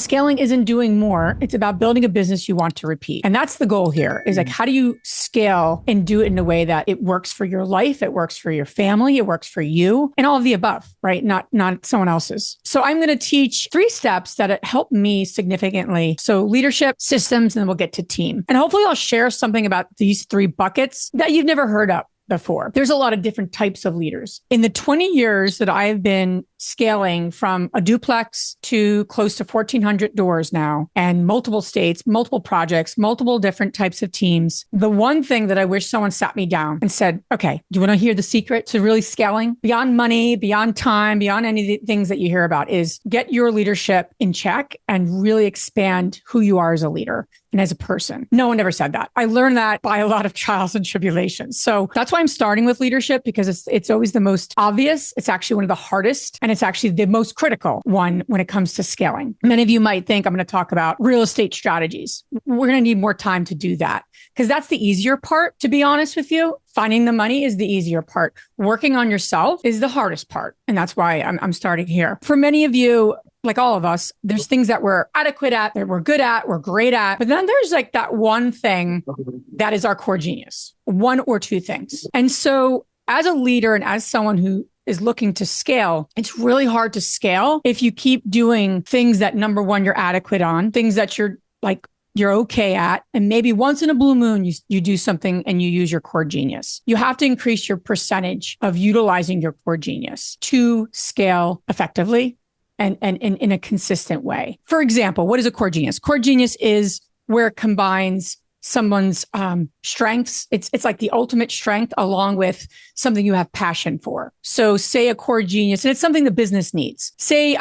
Scaling isn't doing more. It's about building a business you want to repeat. And that's the goal here is like, how do you scale and do it in a way that it works for your life? It works for your family. It works for you and all of the above, right? Not someone else's. So I'm going to teach 3 steps that help me significantly. So leadership, systems, and then we'll get to team. And hopefully I'll share something about these 3 buckets that you've never heard of before. There's a lot of different types of leaders. In the 20 years that I've been scaling from a duplex to close to 1,400 doors now and multiple states, multiple projects, multiple different types of teams, the one thing that I wish someone sat me down and said, okay, do you want to hear the secret to really scaling beyond money, beyond time, beyond any of the things that you hear about is get your leadership in check and really expand who you are as a leader and as a person. No one ever said that. I learned that by a lot of trials and tribulations. So that's why I'm starting with leadership because it's always the most obvious. It's actually one of the hardest and it's actually the most critical one when it comes to scaling. Many of you might think I'm going to talk about real estate strategies. We're going to need more time to do that because that's the easier part, to be honest with you. Finding the money is the easier part. Working on yourself is the hardest part. And that's why I'm starting here. For many of you, like all of us, there's things that we're adequate at, that we're good at, we're great at. But then there's like that one thing that is our core genius, 1 or 2 things. And so as a leader and as someone who is looking to scale, it's really hard to scale if you keep doing things that number 1, you're adequate on, things that you're okay at. And maybe once in a blue moon, you do something and you use your core genius. You have to increase your percentage of utilizing your core genius to scale effectively and in a consistent way. For example, what is a core genius? Core genius is where it combines someone's strengths. It's like the ultimate strength along with something you have passion for. So say a core genius, and it's something the business needs. Say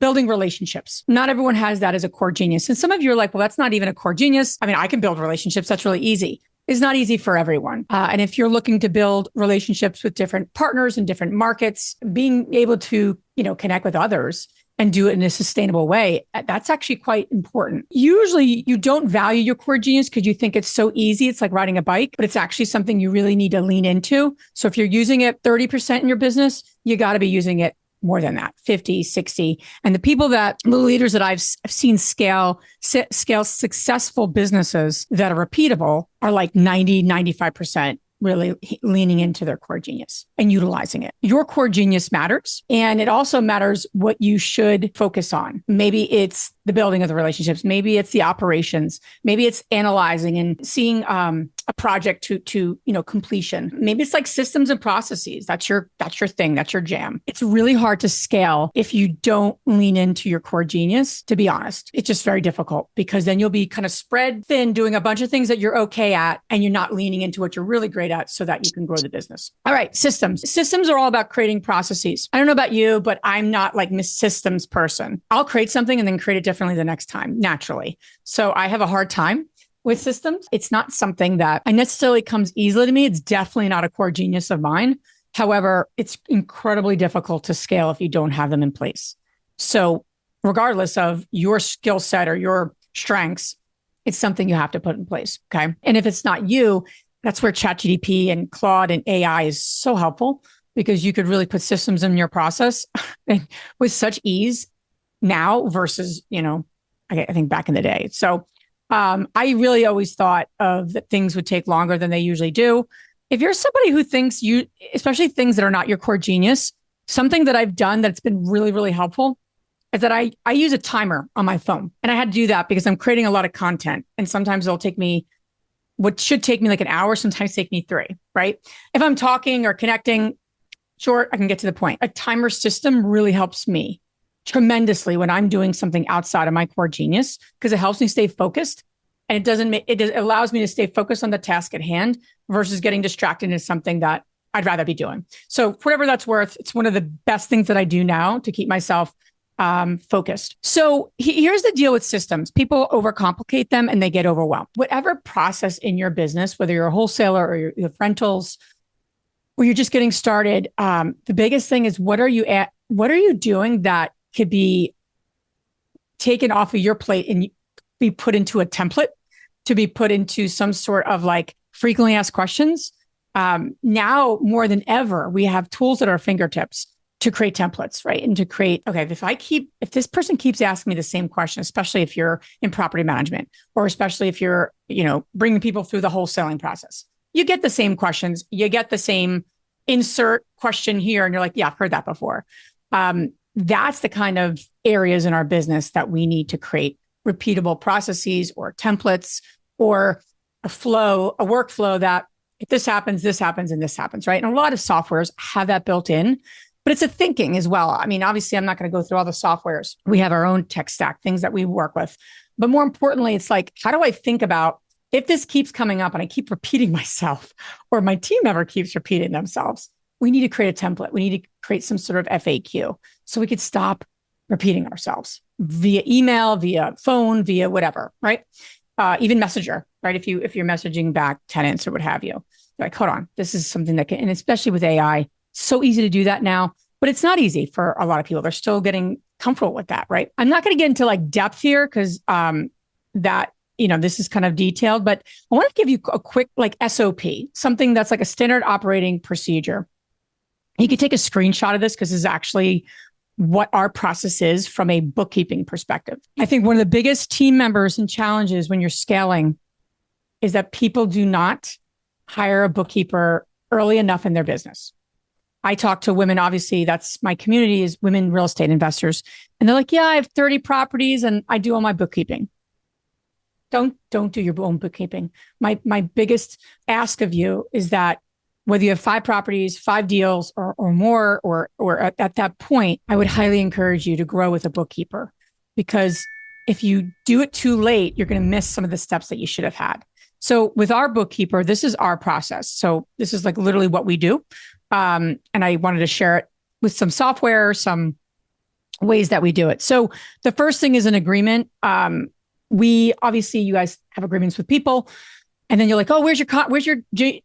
building relationships. Not everyone has that as a core genius. And some of you are like, well, that's not even a core genius. I mean, I can build relationships. That's really easy. It's not easy for everyone. And if you're looking to build relationships with different partners in different markets, being able to, connect with others and do it in a sustainable way, that's actually quite important. Usually you don't value your core genius because you think it's so easy. It's like riding a bike, but it's actually something you really need to lean into. So if you're using it 30% in your business, you got to be using it more than that, 50, 60. And the leaders that I've seen scale successful businesses that are repeatable are like 90, 95% really leaning into their core genius and utilizing it. Your core genius matters. And it also matters what you should focus on. Maybe it's the building of the relationships. Maybe it's the operations. Maybe it's analyzing and seeing a project to completion. Maybe it's like systems and processes. That's your thing. That's your jam. It's really hard to scale if you don't lean into your core genius, to be honest. It's just very difficult because then you'll be kind of spread thin doing a bunch of things that you're okay at and you're not leaning into what you're really great at so that you can grow the business. All right, systems. Systems are all about creating processes. I don't know about you, but I'm not like Miss Systems person. I'll create something and then create it differently the next time, naturally. So I have a hard time with systems. It's not something that I necessarily comes easily to me. It's definitely not a core genius of mine. However, it's incredibly difficult to scale if you don't have them in place. So regardless of your skill set or your strengths, it's something you have to put in place. Okay. And if it's not you, that's where ChatGPT and Claude and AI is so helpful because you could really put systems in your process with such ease now versus, I think back in the day. So I really always thought that things would take longer than they usually do. If you're somebody who thinks especially things that are not your core genius, something that I've done that's been really, really helpful is that I use a timer on my phone. And I had to do that because I'm creating a lot of content. And sometimes it'll take me, what should take me like an hour, sometimes take me 3, right? If I'm talking or connecting short, I can get to the point. A timer system really helps me tremendously when I'm doing something outside of my core genius because it helps me stay focused and it allows me to stay focused on the task at hand versus getting distracted into something that I'd rather be doing. So for whatever that's worth, it's one of the best things that I do now to keep myself focused. So here's the deal with systems. People overcomplicate them and they get overwhelmed. Whatever process in your business, whether you're a wholesaler or you have rentals or you're just getting started, the biggest thing is what are you doing that could be taken off of your plate and be put into a template to be put into some sort of like frequently asked questions. Now more than ever, we have tools at our fingertips to create templates, right? And to create, okay, if this person keeps asking me the same question, especially if you're in property management, or especially if you're, bringing people through the wholesaling process, you get the same questions, you get the same insert question here. And you're like, yeah, I've heard that before. That's the kind of areas in our business that we need to create repeatable processes or templates or a workflow that if this happens, and this happens, right? And a lot of softwares have that built in, but it's a thinking as well. I mean, obviously, I'm not going to go through all the softwares. We have our own tech stack, things that we work with. But more importantly, it's like, how do I think about if this keeps coming up and I keep repeating myself or my team member keeps repeating themselves? We need to create a template. We need to create some sort of FAQ so we could stop repeating ourselves via email, via phone, via whatever, right? Even Messenger, right? If you're messaging back tenants or what have you, like, hold on, this is something that can, and especially with AI, so easy to do that now, but it's not easy for a lot of people. They're still getting comfortable with that, right? I'm not going to get into like depth here because this is kind of detailed, but I want to give you a quick like SOP, something that's like a standard operating procedure. You can take a screenshot of this because this is actually what our process is from a bookkeeping perspective. I think one of the biggest team members and challenges when you're scaling is that people do not hire a bookkeeper early enough in their business. I talk to women, obviously that's my community is women real estate investors. And they're like, yeah, I have 30 properties and I do all my bookkeeping. Don't do your own bookkeeping. My biggest ask of you is that whether you have 5 properties, 5 deals or more, or at that point, I would highly encourage you to grow with a bookkeeper, because if you do it too late, you're going to miss some of the steps that you should have had. So with our bookkeeper, this is our process. So this is like literally what we do. And I wanted to share it with some software, some ways that we do it. So the first thing is an agreement. You guys have agreements with people. And then you're like, oh, where's your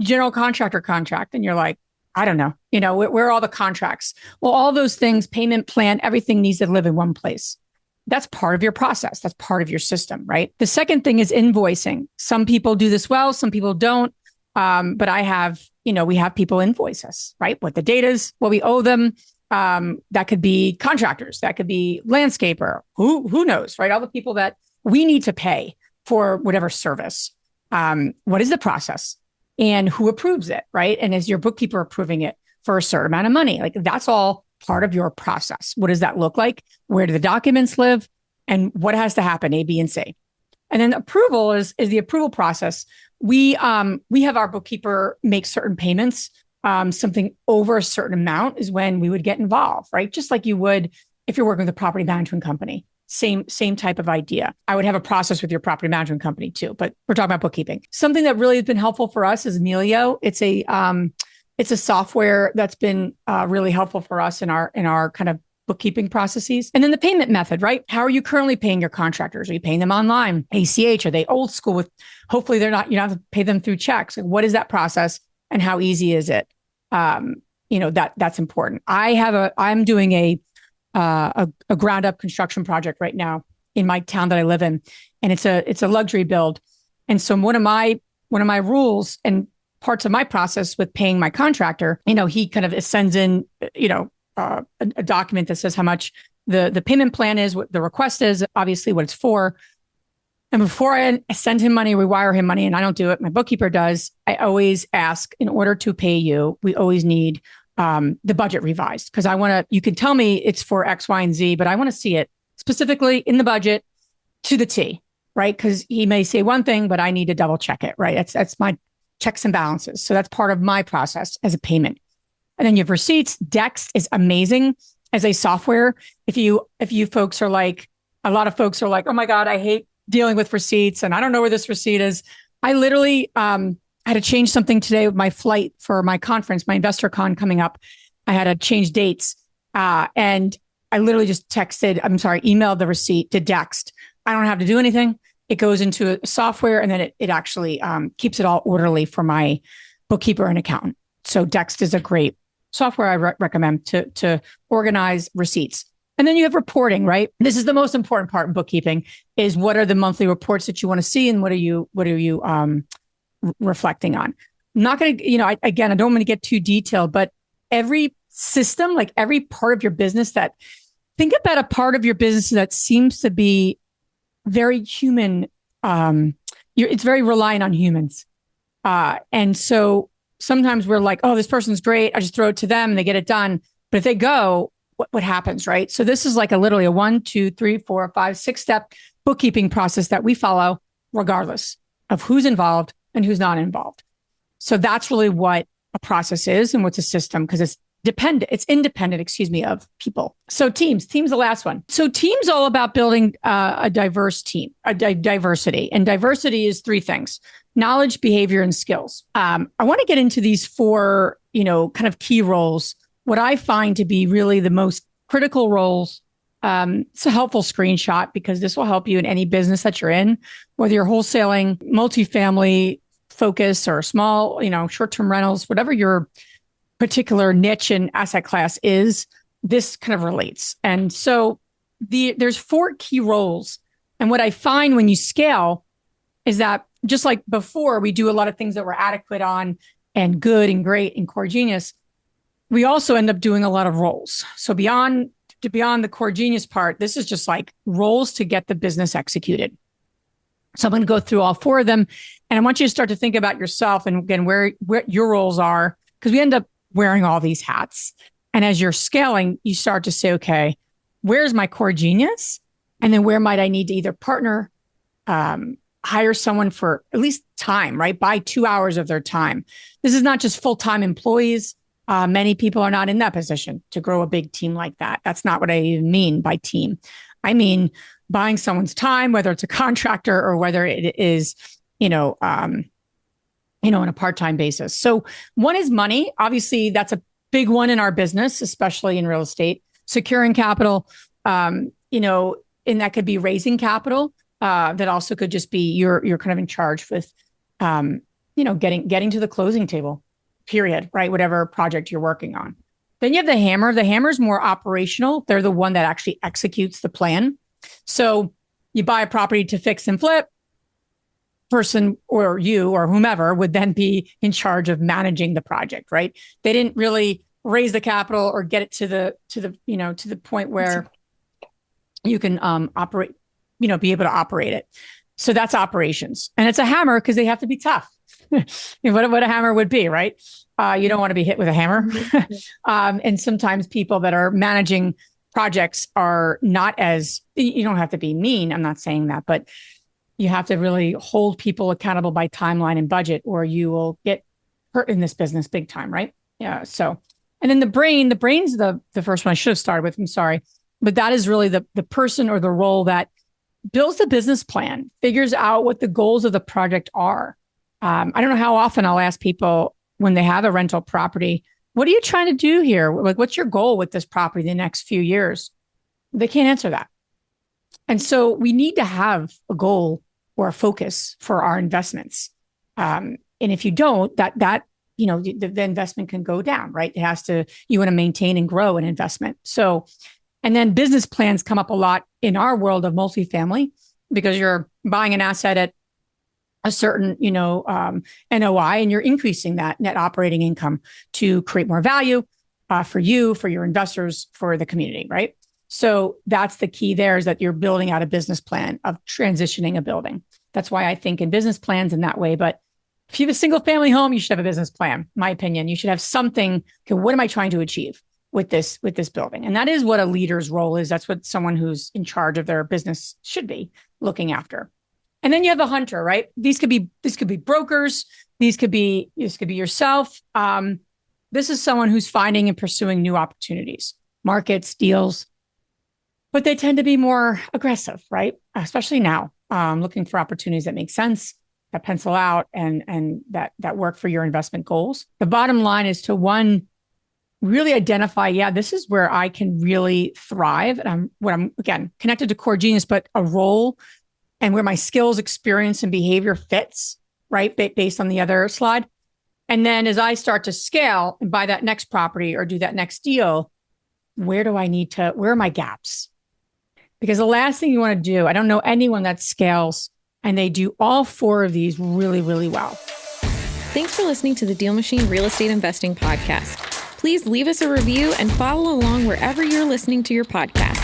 general contractor contract? And you're like, I don't know, where are all the contracts? Well, all those things, payment plan, everything needs to live in one place. That's part of your process. That's part of your system, right? The second thing is invoicing. Some people do this well, some people don't. But we have people invoice us, right? What the data is, what we owe them. That could be contractors, that could be landscaper, who knows, right? All the people that we need to pay for whatever service. What is the process and who approves it, right? And is your bookkeeper approving it for a certain amount of money? Like that's all part of your process. What does that look like? Where do the documents live? And what has to happen? A, B, and C. And then approval is the approval process. We have our bookkeeper make certain payments. Something over a certain amount is when we would get involved, right? Just like you would if you're working with a property management company. Same type of idea. I would have a process with your property management company too, but we're talking about bookkeeping. Something that really has been helpful for us is Melio. It's a software that's been really helpful for us in our kind of bookkeeping processes. And then the payment method, right? How are you currently paying your contractors? Are you paying them online? ACH? Are they old school with, hopefully they're not, you don't have to pay them through checks. Like, what is that process and how easy is it? That's important. I'm doing a ground up construction project right now in my town that I live in. And it's a luxury build. And so one of my rules and parts of my process with paying my contractor, he kind of sends in, a document that says how much the payment plan is, what the request is, obviously what it's for. And before I send him money, we wire him money, and I don't do it, my bookkeeper does. I always ask, in order to pay you, we always need the budget revised, because you can tell me it's for X, Y, and Z, but I want to see it specifically in the budget to the T, right? Because he may say one thing, but I need to double check it, right? That's my checks and balances. So that's part of my process as a payment. And then you have receipts. Dext is amazing as a software. If you folks are like, a lot of folks are like, oh my God, I hate dealing with receipts and I don't know where this receipt is. I literally had to change something today with my flight for my conference, my investor con coming up. I had to change dates. And I literally just emailed the receipt to Dext. I don't have to do anything. It goes into a software and then it actually keeps it all orderly for my bookkeeper and accountant. So Dext is a great software I recommend to organize receipts. And then you have reporting, right? This is the most important part in bookkeeping, is what are the monthly reports that you want to see and what are you reflecting on? I'm not going to, I don't want to get too detailed, but every system, like every part of your business think about a part of your business that seems to be very human. It's very reliant on humans. And so sometimes we're like, oh, this person's great. I just throw it to them and they get it done. But if they go, what happens, right? So this is like literally a 1, 2, 3, 4, 5, 6-step bookkeeping process that we follow regardless of who's involved and who's not involved. So that's really what a process is and what's a system, because it's independent, of people. So teams, the last one. So teams all about building a diverse team, diversity. And diversity is 3 things: knowledge, behavior, and skills. I want to get into these 4, kind of key roles. What I find to be really the most critical roles. It's a helpful screenshot because this will help you in any business that you're in, whether you're wholesaling, multifamily focus, or small, short-term rentals, whatever your particular niche and asset class is, this kind of relates. And so there's 4 key roles. And what I find when you scale is that just like before, we do a lot of things that we're adequate on and good and great and core genius. We also end up doing a lot of roles. So beyond the core genius part, this is just like roles to get the business executed. So I'm going to go through all 4 of them. And I want you to start to think about yourself and again, where your roles are, because we end up wearing all these hats. And as you're scaling, you start to say, okay, where's my core genius? And then where might I need to either partner, hire someone for at least time, right? Buy 2 hours of their time. This is not just full-time employees. Many people are not in that position to grow a big team like that. That's not what I even mean by team. I mean, buying someone's time, whether it's a contractor or whether it is, on a part-time basis. So one is money. Obviously, that's a big one in our business, especially in real estate. Securing capital, and that could be raising capital. That also could just be you're kind of in charge with, getting to the closing table, period, right? Whatever project you're working on. Then you have the hammer. The hammer is more operational. They're the one that actually executes the plan. So you buy a property to fix and flip. Person or you or whomever would then be in charge of managing the project, right? They didn't really raise the capital or get it to the point where you can operate, be able to operate it. So that's operations. And it's a hammer because they have to be tough. What a hammer would be, right? You don't want to be hit with a hammer. And sometimes people that are managing projects are not as, you don't have to be mean. I'm not saying that, but you have to really hold people accountable by timeline and budget, or you will get hurt in this business big time, right? Yeah. So, and then the brain's the first one I should have started with. I'm sorry, but that is really the person or the role that builds the business plan, figures out what the goals of the project are. I don't know how often I'll ask people when they have a rental property, what are you trying to do here? Like, what's your goal with this property the next few years? They can't answer that. And so we need to have a goal or a focus for our investments. And if you don't, the investment can go down, right? You want to maintain and grow an investment. So, and then business plans come up a lot in our world of multifamily because you're buying an asset at a certain, NOI, and you're increasing that net operating income to create more value for you, for your investors, for the community, right? So that's the key there, is that you're building out a business plan of transitioning a building. That's why I think in business plans in that way. But if you have a single family home, you should have a business plan. In my opinion, you should have something. Okay, what am I trying to achieve with this building? And that is what a leader's role is. That's what someone who's in charge of their business should be looking after. And then you have the hunter, right? This could be brokers. This could be yourself. This is someone who's finding and pursuing new opportunities, markets, deals, but they tend to be more aggressive, right? Especially now, looking for opportunities that make sense, that pencil out, and that work for your investment goals. The bottom line is to, one, really identify, this is where I can really thrive. And I'm again connected to core genius, but a role and where my skills, experience, and behavior fits, right? Based on the other slide. And then as I start to scale and buy that next property or do that next deal, where are my gaps? Because the last thing you want to do, I don't know anyone that scales and they do all 4 of these really, really well. Thanks for listening to the DealMachine Real Estate Investing Podcast. Please leave us a review and follow along wherever you're listening to your podcast.